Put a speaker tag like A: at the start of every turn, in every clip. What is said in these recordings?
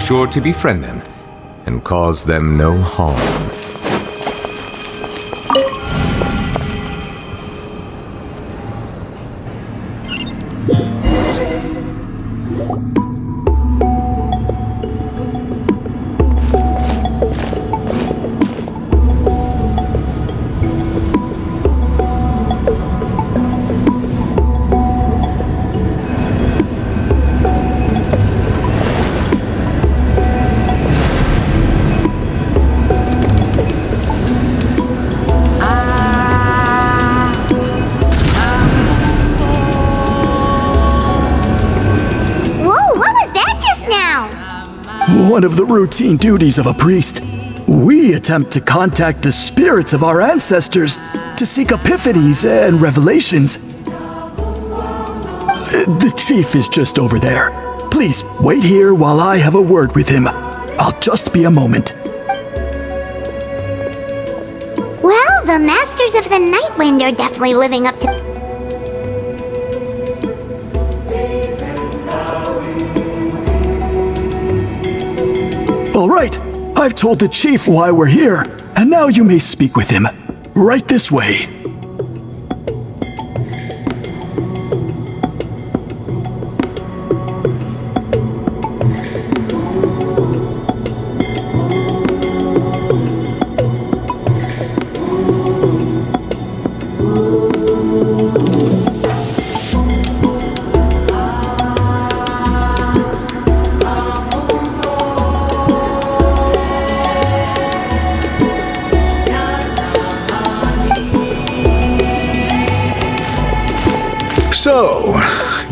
A: sure to befriend them and cause them no harm.
B: One of the routine duties of a priest. We attempt to contact the spirits of our ancestors to seek epiphanies and revelations. The chief is just over there. Please wait here while I have a word with him. I'll just be a moment.
C: Well, the Masters of the Night Wind are definitely living up to...
B: All right, I've told the chief why we're here, and now you may speak with him. Right this way.
D: So,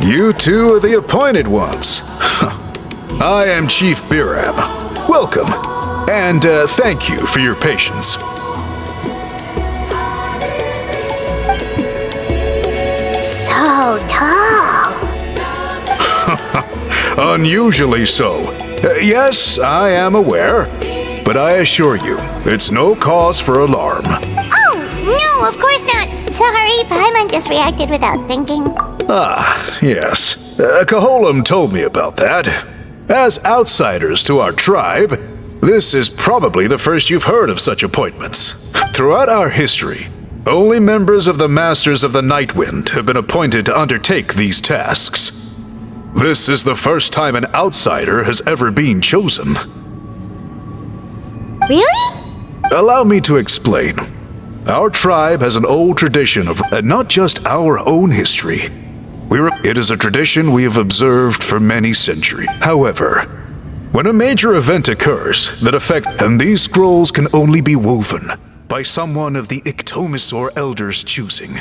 D: you two are the appointed ones. I am Chief Biram. Welcome, and thank you for your patience.
C: So tall.
D: Unusually so. Yes, I am aware, but I assure you, it's no cause for alarm.
C: Oh, no, of course not. Sorry, Paimon just reacted without thinking.
D: Ah, yes. Kaholam told me about that. As outsiders to our tribe, this is probably the first you've heard of such appointments. Throughout our history, only members of the Masters of the Night Wind have been appointed to undertake these tasks. This is the first time an outsider has ever been chosen.
C: Really?
D: Allow me to explain. Our tribe has an old tradition of not just our own history. It is a tradition we have observed for many centuries. However, when a major event occurs that affects, and these scrolls can only be woven by someone of the Iktomisaur elders' choosing.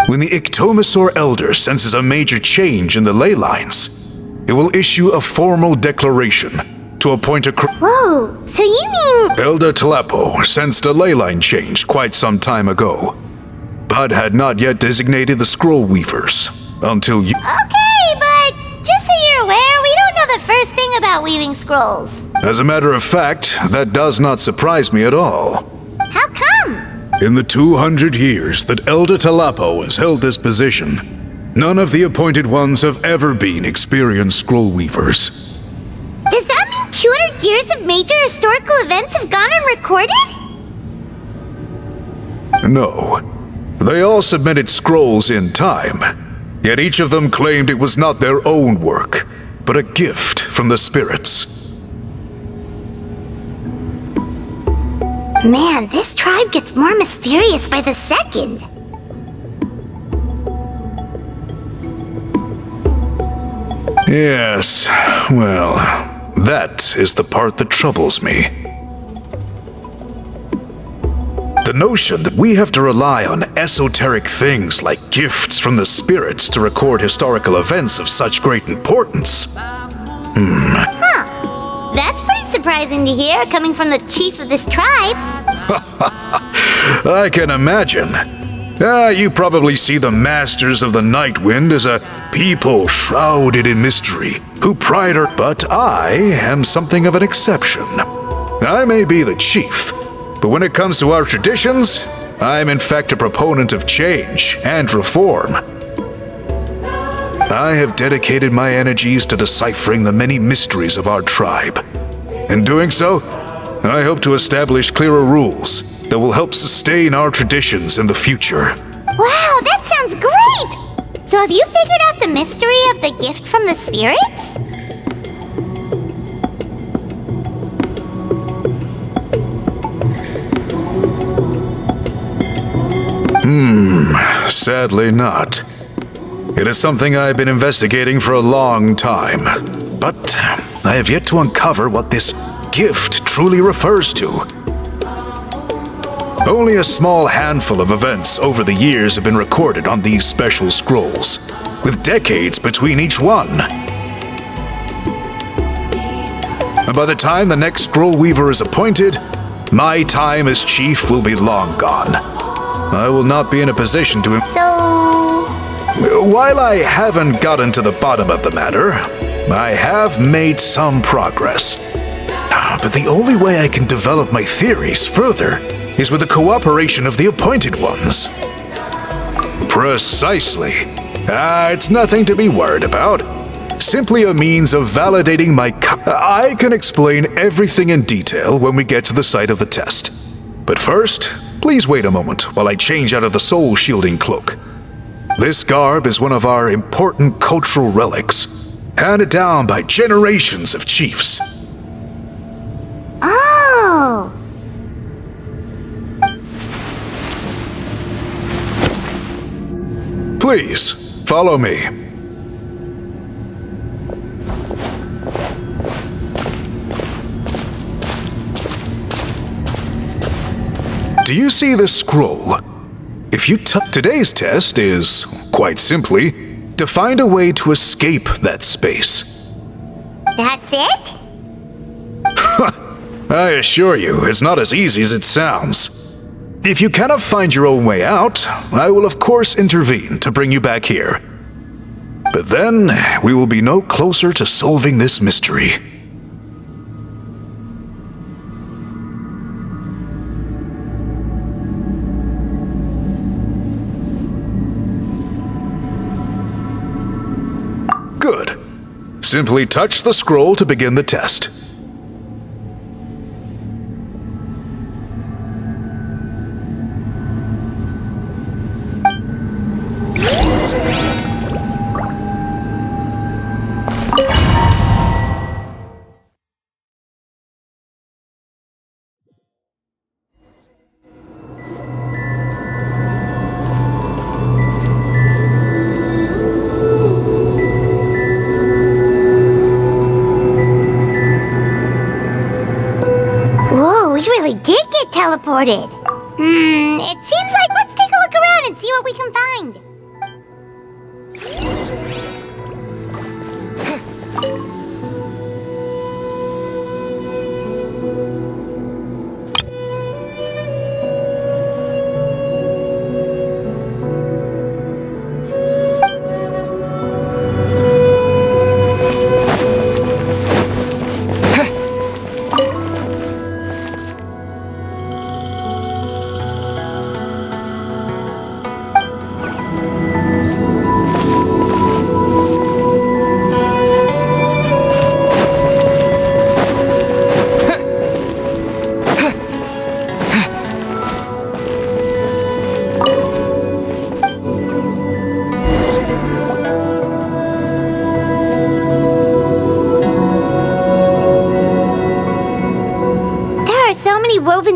D: When the Iktomisaur elder senses a major change in the ley lines, it will issue a formal declaration to appoint a...
C: Whoa, so you mean...
D: Elder Talapo sensed a ley line change quite some time ago, but had not yet designated the scroll weavers until you...
C: Okay, but just so you're aware, we don't know the first thing about weaving scrolls.
D: As a matter of fact, that does not surprise me at all.
C: How come?
D: In the 200 years that Elder Talapo has held this position, none of the appointed ones have ever been experienced scroll weavers.
C: Does that mean 200 years of major historical events have gone unrecorded?
D: No. They all submitted scrolls in time, yet each of them claimed it was not their own work, but a gift from the spirits.
C: Man, this tribe gets more mysterious by the second.
D: Yes, well, that is the part that troubles me. The notion that we have to rely on esoteric things like gifts from the spirits to record historical events of such great importance.
C: Huh. That's pretty surprising to hear, coming from the chief of this tribe.
D: I can imagine. You probably see the Masters of the Night Wind as a people shrouded in mystery, who pride her, but I am something of an exception. I may be the chief, but when it comes to our traditions, I am in fact a proponent of change and reform. I have dedicated my energies to deciphering the many mysteries of our tribe. In doing so, I hope to establish clearer rules that will help sustain our traditions in the future.
C: Wow, that sounds great! So have you figured out the mystery of the gift from the spirits?
D: Sadly not. It is something I've been investigating for a long time, but I have yet to uncover what this gift truly refers to. Only a small handful of events over the years have been recorded on these special scrolls, with decades between each one. And by the time the next scroll weaver is appointed, my time as chief will be long gone. I will not be in a position to... While I haven't gotten to the bottom of the matter, I have made some progress. But the only way I can develop my theories further is with the cooperation of the appointed ones. Precisely. It's nothing to be worried about. Simply a means of validating my... I can explain everything in detail when we get to the site of the test. But first, please wait a moment while I change out of the soul-shielding cloak. This garb is one of our important cultural relics, handed down by generations of chiefs.
C: Oh!
D: Please, follow me. Do you see the scroll? If you today's test is, quite simply, to find a way to escape that space.
C: That's it?
D: I assure you, it's not as easy as it sounds. If you cannot find your own way out, I will of course intervene to bring you back here. But then, we will be no closer to solving this mystery. Good. Simply touch the scroll to begin the test.
C: Teleported. It seems like let's take a look around and see what we can find.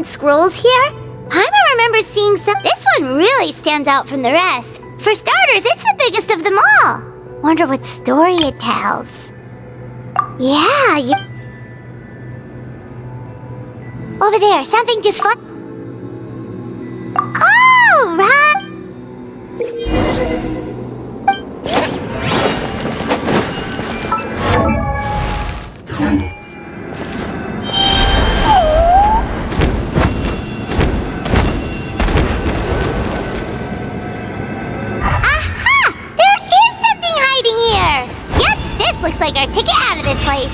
C: Scrolls here? I remember seeing some. This one really stands out from the rest. For starters, it's the biggest of them all. Wonder what story it tells. Yeah, over there, something just Oh, right. Looks like our ticket out of this place.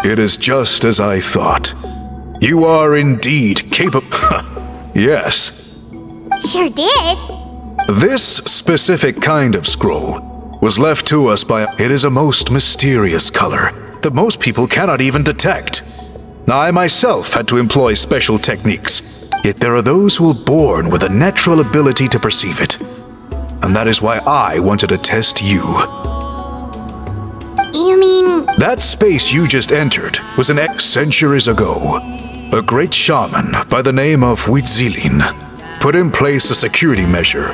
D: It is just as I thought. You are indeed capable. Yes.
C: Sure did.
D: This specific kind of scroll was left to us by... It is a most mysterious color that most people cannot even detect. Now, I myself had to employ special techniques, yet there are those who are born with a natural ability to perceive it. And that is why I wanted to test you.
C: You mean...
D: That space you just entered was an centuries ago. A great shaman by the name of Huitzilin put in place a security measure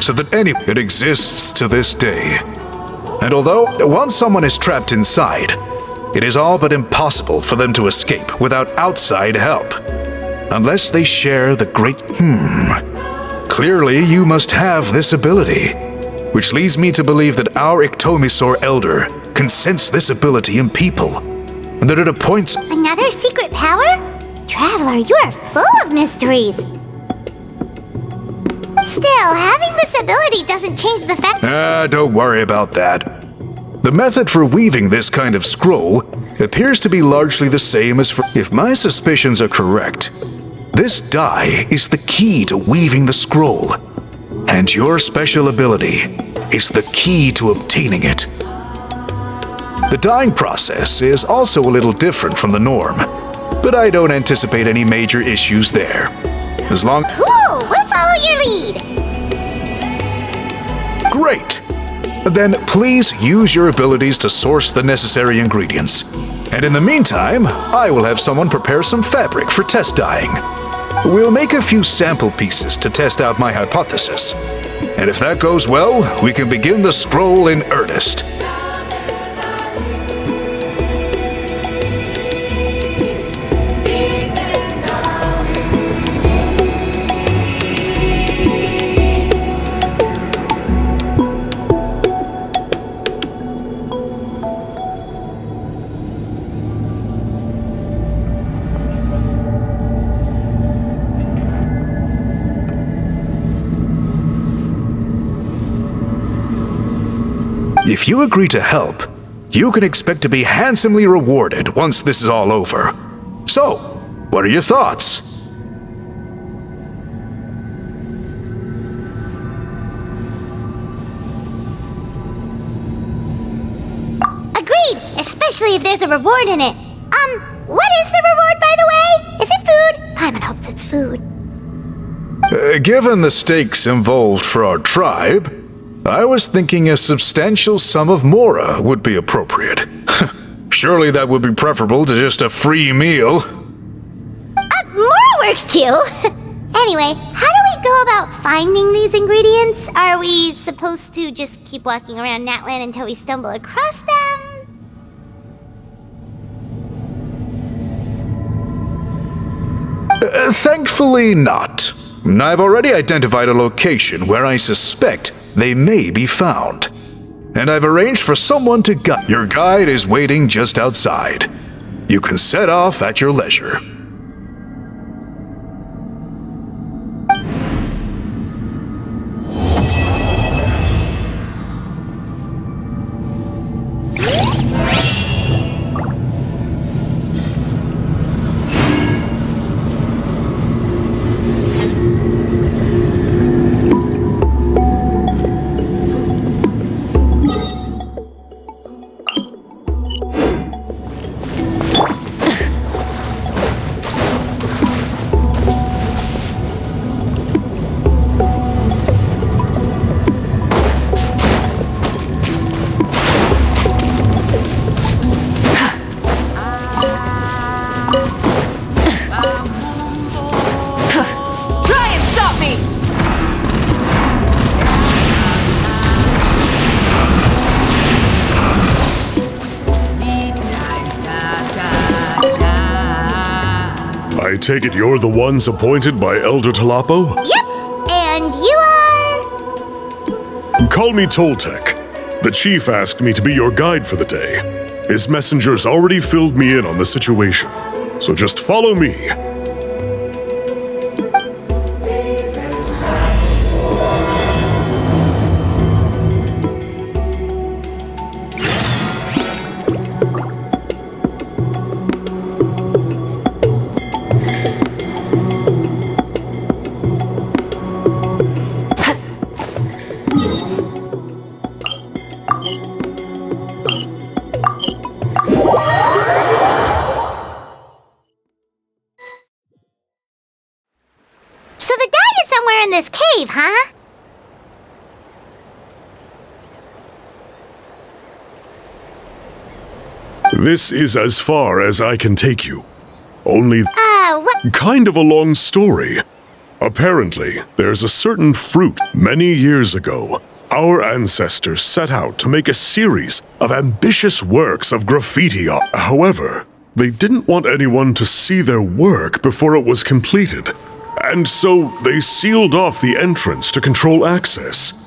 D: so that it exists to this day. And although once someone is trapped inside, it is all but impossible for them to escape without outside help. Unless they share the great... Clearly, you must have this ability, which leads me to believe that our Ictomisor Elder can sense this ability in people, and that it appoints...
C: Another secret power? Traveler, you are full of mysteries. Still, having this ability doesn't change the fact...
D: Don't worry about that. The method for weaving this kind of scroll appears to be largely the same as for... If my suspicions are correct, this die is the key to weaving the scroll, and your special ability is the key to obtaining it. The dyeing process is also a little different from the norm, but I don't anticipate any major issues there. As long...
C: Cool! We'll follow your lead!
D: Great! Then please use your abilities to source the necessary ingredients. And in the meantime, I will have someone prepare some fabric for test dyeing. We'll make a few sample pieces to test out my hypothesis. And if that goes well, we can begin the scroll in earnest. If you agree to help, you can expect to be handsomely rewarded once this is all over. So, what are your thoughts?
C: Agreed! Especially if there's a reward in it. What is the reward, by the way? Is it food? Paimon hopes it's food.
D: Given the stakes involved for our tribe, I was thinking a substantial sum of mora would be appropriate. Surely that would be preferable to just a free meal.
C: Mora works too! Anyway, how do we go about finding these ingredients? Are we supposed to just keep walking around Natlan until we stumble across them?
D: Thankfully not. I've already identified a location where I suspect they may be found. And I've arranged for someone to guide. Your guide is waiting just outside. You can set off at your leisure.
E: I take it you're the ones appointed by Elder Talapo?
C: Yep! And you are...
E: Call me Toltec. The chief asked me to be your guide for the day. His messengers already filled me in on the situation, so just follow me.
C: somewhere in this cave, huh?
E: This is as far as I can take you. Only
C: What?
E: kind of a long story. Apparently, there's a certain fruit many years ago. Our ancestors set out to make a series of ambitious works of graffiti art. However, they didn't want anyone to see their work before it was completed. And so they sealed off the entrance to control access.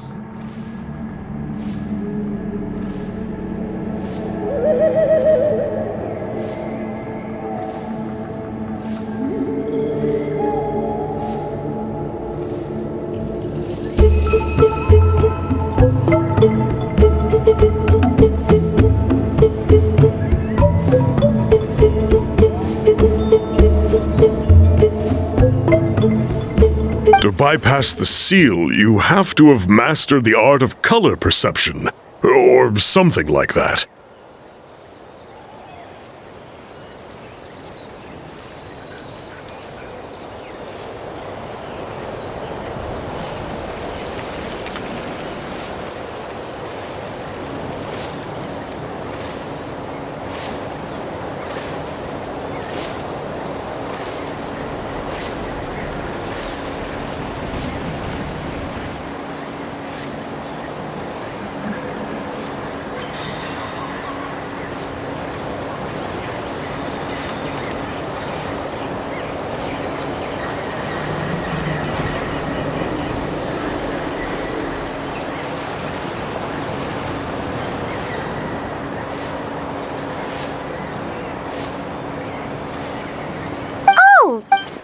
E: To bypass the seal, you have to have mastered the art of color perception, or something like that.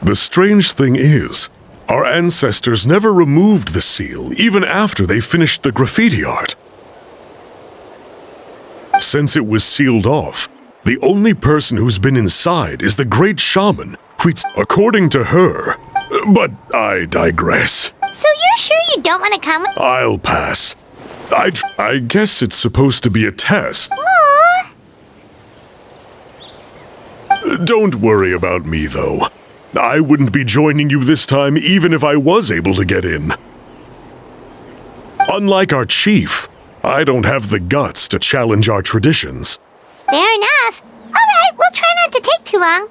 E: The strange thing is, our ancestors never removed the seal even after they finished the graffiti art. Since it was sealed off, the only person who's been inside is the great shaman, according to her. But I digress.
C: So you're sure you don't want to come with...
E: I'll pass. I guess it's supposed to be a test.
C: Aww.
E: Don't worry about me, though. I wouldn't be joining you this time even if I was able to get in. Unlike our chief, I don't have the guts to challenge our traditions.
C: Fair enough. All right, we'll try not to take too long.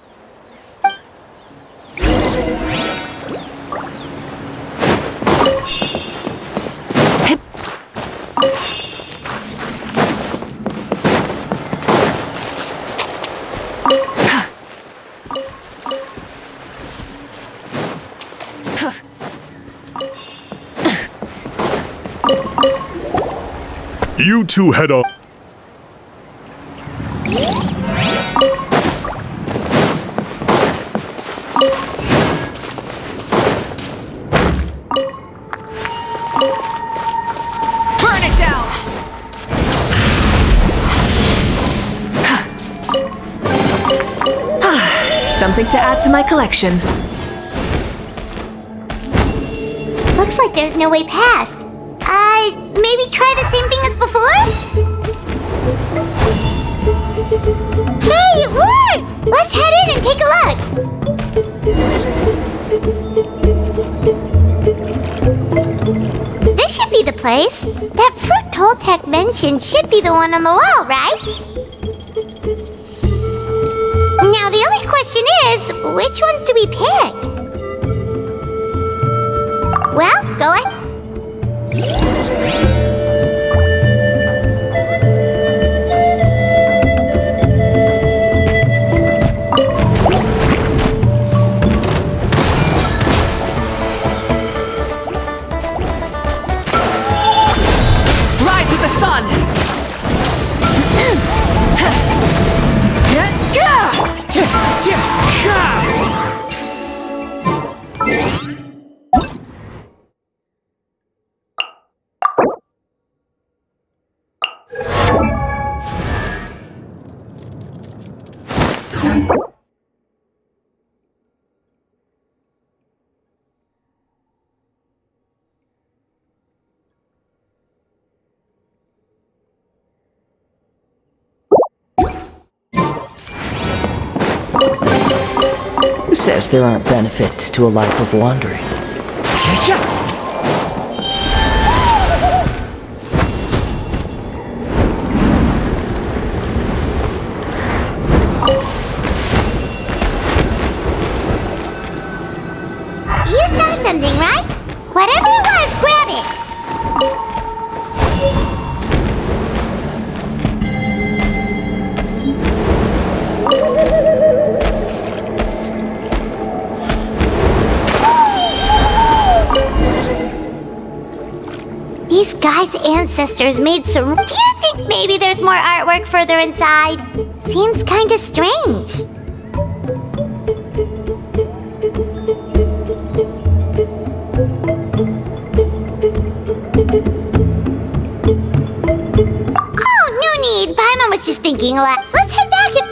E: You two head on.
F: Burn it down! Something to add to my collection.
C: Looks like there's no way past. Maybe try the same thing as before? Hey, it worked! Let's head in and take a look. This should be the place. That fruit Toltec mentioned should be the one on the wall, right? Now the only question is, which ones do we pick? Well, go ahead.
F: Rise with the sun!
G: Who says there aren't benefits to a life of wandering?
C: Whatever it was, grab it! These guys' ancestors made some... Do you think maybe there's more artwork further inside? Seems kinda strange. Oh, no need. Paimon was just thinking a lot. Let's head back and...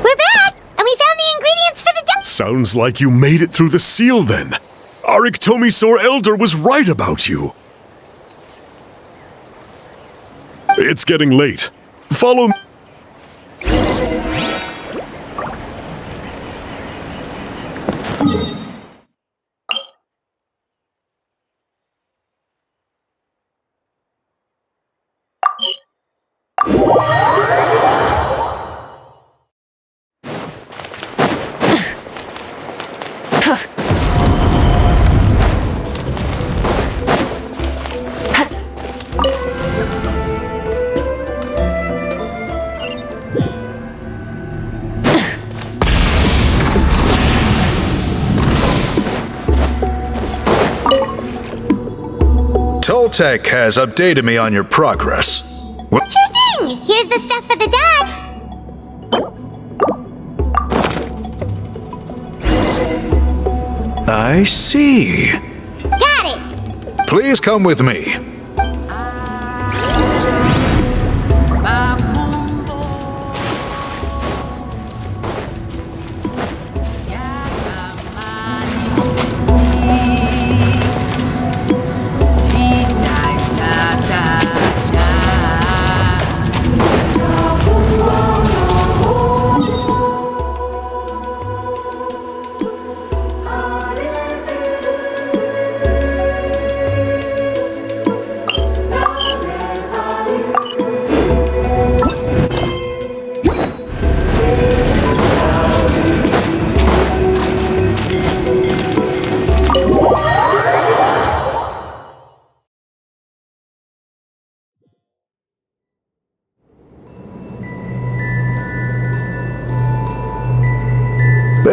C: We're back! And we found the ingredients for the dye!
E: Sounds like you made it through the seal then. Our Iktomisaur elder was right about you. It's getting late. Follow me.
D: Toltec has updated me on your progress. What?
C: Sure thing! Here's the stuff for the dye!
D: I see.
C: Got it!
D: Please come with me.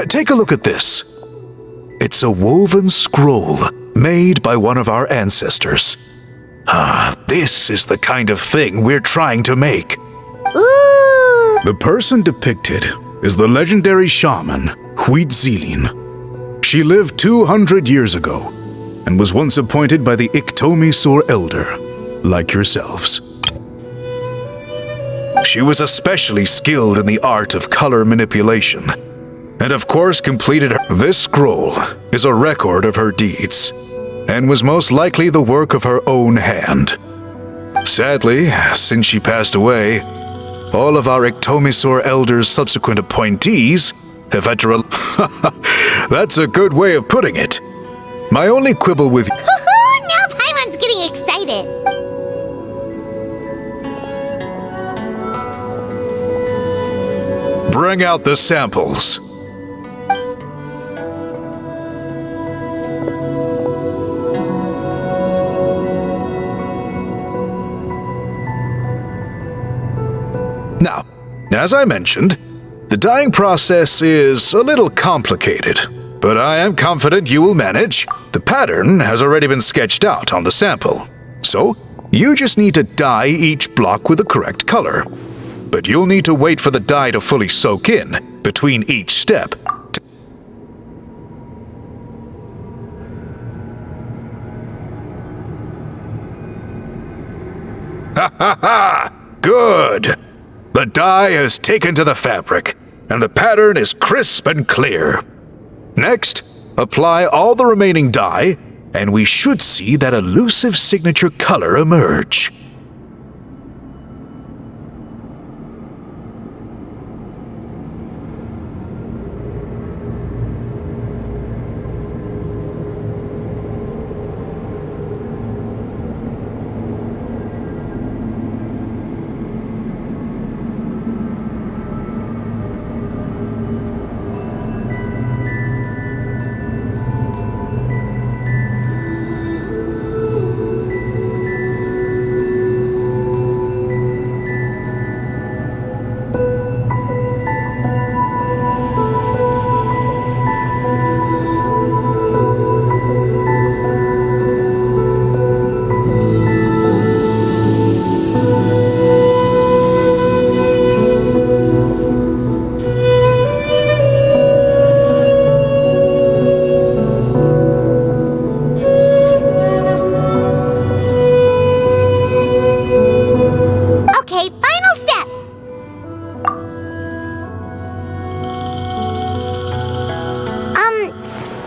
D: Take a look at this. It's a woven scroll made by one of our ancestors. This is the kind of thing we're trying to make.
C: Ooh!
D: The person depicted is the legendary shaman, Huitzilin. She lived 200 years ago and was once appointed by the Iktomisaur elder, like yourselves. She was especially skilled in the art of color manipulation, and of course completed her. This scroll is a record of her deeds, and was most likely the work of her own hand. Sadly, since she passed away, all of our Iktomisaur elders' subsequent appointees have had to That's a good way of putting it. My only quibble with
C: Now Paimon's getting excited!
D: Bring out the samples. Now, as I mentioned, the dyeing process is a little complicated, but I am confident you will manage. The pattern has already been sketched out on the sample, so You just need to dye each block with the correct color. But you'll need to wait for the dye to fully soak in between each step. Ha ha ha! Good! The dye has taken to the fabric, and the pattern is crisp and clear. Next, apply all the remaining dye, and we should see that elusive signature color emerge.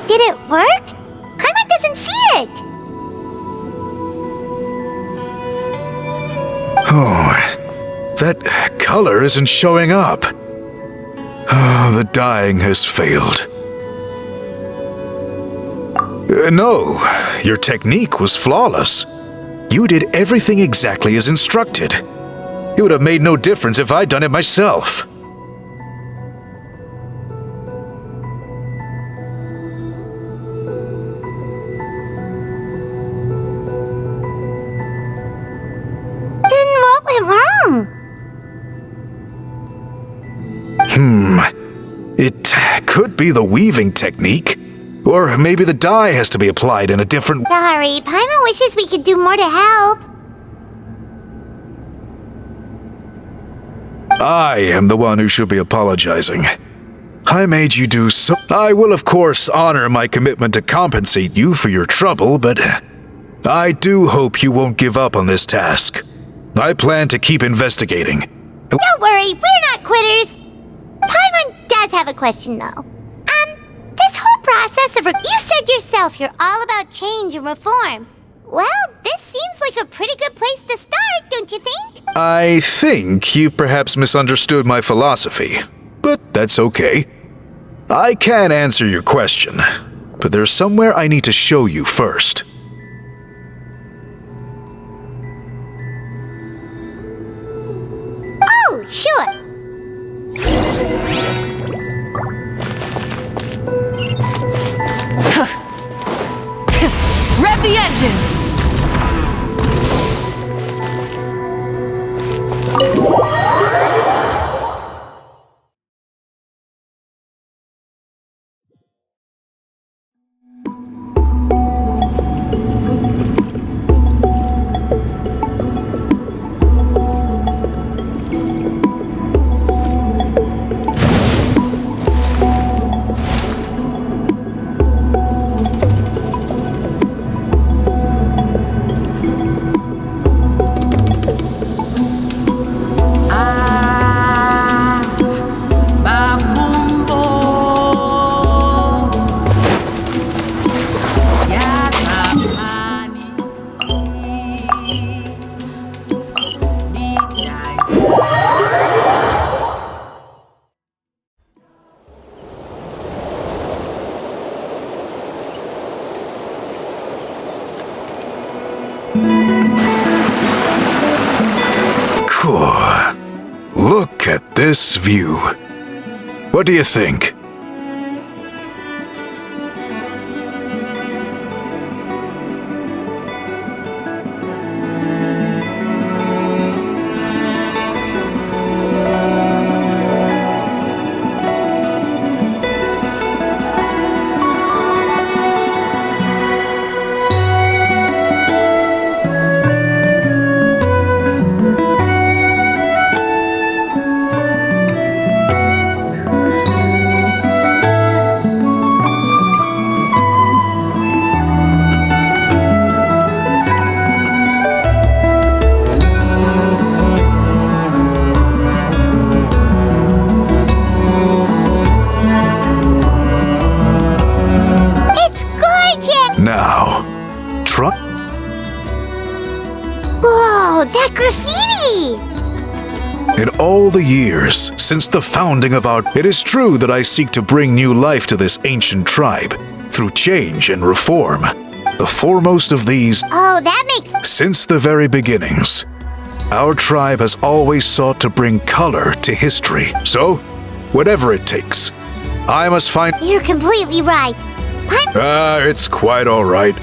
C: Did it work? Paimon doesn't see it!
D: Oh, that color isn't showing up. Oh, the dyeing has failed. No, your technique was flawless. You did everything exactly as instructed. It would have made no difference if I'd done it myself.
C: Then what went wrong?
D: It could be the weaving technique. Or maybe the dye has to be applied in a different...
C: Sorry, Paimon wishes we could do more to help.
D: I am the one who should be apologizing. I made you do so... I will of course honor my commitment to compensate you for your trouble, but I do hope you won't give up on this task. I plan to keep investigating.
C: Don't worry, we're not quitters. Paimon does have a question though. This whole process of... You said yourself you're all about change and reform. Well, this seems like a pretty good place to start, don't you think?
D: I think you perhaps misunderstood my philosophy, but that's okay. I can answer your question, but there's somewhere I need to show you first.
C: Oh, sure.
F: Rev the engines!
D: Cool. Look at this view. What do you think?
C: graffiti!
D: In all the years since the founding of our... It is true that I seek to bring new life to this ancient tribe through change and reform. The foremost of these...
C: Oh, that makes...
D: Since the very beginnings, our tribe has always sought to bring color to history. So, whatever it takes, I must find...
C: You're completely right.
D: It's quite all right.